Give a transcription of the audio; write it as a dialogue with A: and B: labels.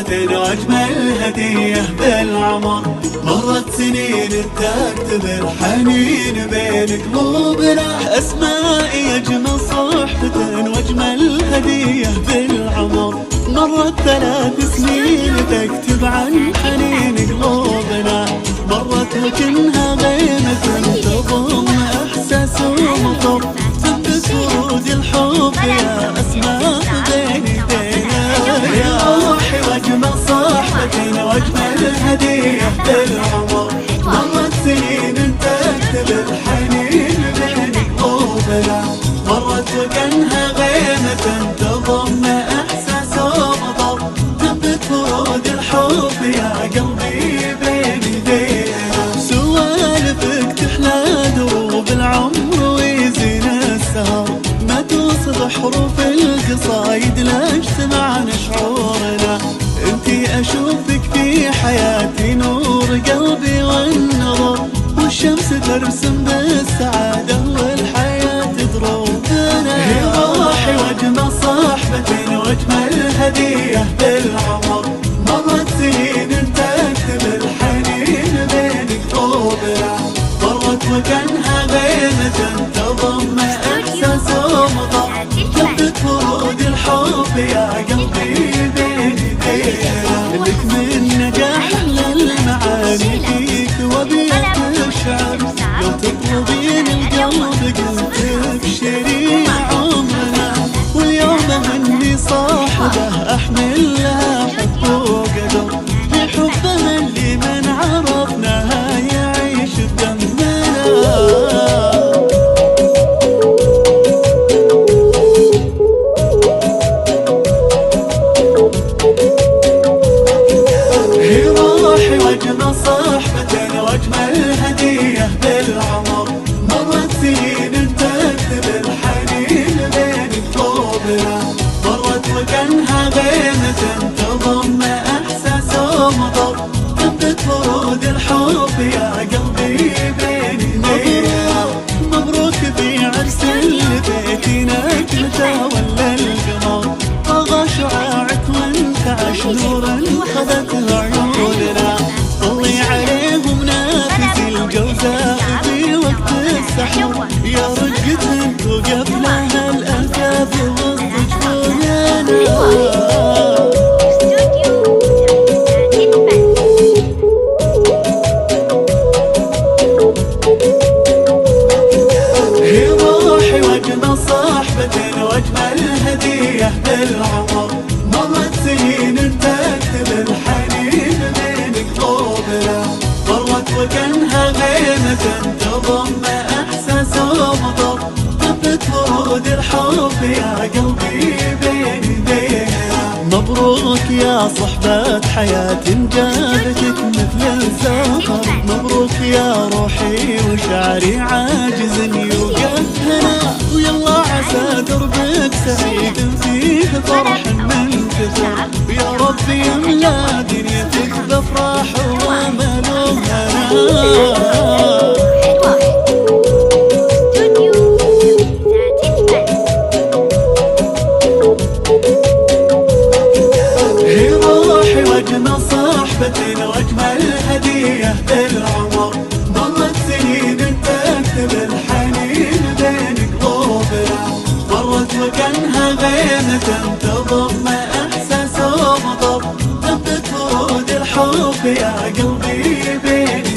A: صحبة وأجمل هدية بالعمر. مرت سنين تكتب الحنين بين قلوبنا، أسمائي أجمل صحبة وأجمل هدية بالعمر. مرت 3 سنين تكتب عن حنين قلوبنا، مرت وكنها غيمة تضم إحساس ومطر، ثبت ورود الحب يا أسماء بين ايدينا. يا روحي وأجمل صحبة وأجمل هدية بالعمر. مرت سنين تكتب الحنين بين قلوبنا، مرت وكنها غيمة تضم إحساس ومطر، ثبت ورود الحب يا قلبي بين ايدينا. سوالفك تحلى دروب العمر ويزين السهر، ما توصف حروف القصايد لاجتمعنا شعورنا. انتي اشوفك في حياتي نور قلبي والنظر، والشمس ترسم بالسعادة والحياة دروبنا. هي روحي واجمل صحبة واجمل هدية بالعمر. مرت سنين تكتب الحنين بين قلوبنا، مرت وكانها غيمة تضم إحساس ومطر، ثبت ورود الحب يا قلبي بين ايدينا. لك من نجاح للمعاني فيك وبيك الشعر، لو تطلبين القلب قلت ابشري عمرنا. واليوم مني صاحبه احمل لها حب وقدر، في حبنا اللي من عرفناها يعيش بدمنا. واجمل صحبة واجمل هدية بالعمر. مرت سنين تكتب الحنين بين قلوبنا، مرت وكانها غيمة تضم إحساس ومطر، ثبت ورود الحب يا قلبي بين ايدينا. مبروك في عرس اللي بيتنا كلته ولا القمر، طغى شعاعك وانتعش نورا خذت عيوننا. طلي عليهم نافذي الجوزاء في وقت السحر، يا رقة توقف لها الأنفاف وسط جفوننا. هي روحي واجمل صحبة واجمل هدية بالعمر. مرت سنين تكتب الحنين بين قلوبنا، مرت وكانها غيمة تضم إحساس ومطر، ثبت ورود الحب يا قلبي بين ايدينا. مبروك يا صحبة حياتي جابتك مثل الزهر، مبروك يا روحي وشعري عاجز يوقف هنا. ويلا عسى دربك سعيد فيه فرح من كثر، يا ربي يملا دنيتك بافراح وامل وهنا. هي روحي واجمل صحبة واجمل هدية بالعمر. مرت سنين تكتب الحنين بين قلوبنا، مرت وكانها غيمة تضم إحساس ومطر، ثبت ورود الحب يا قلبي بين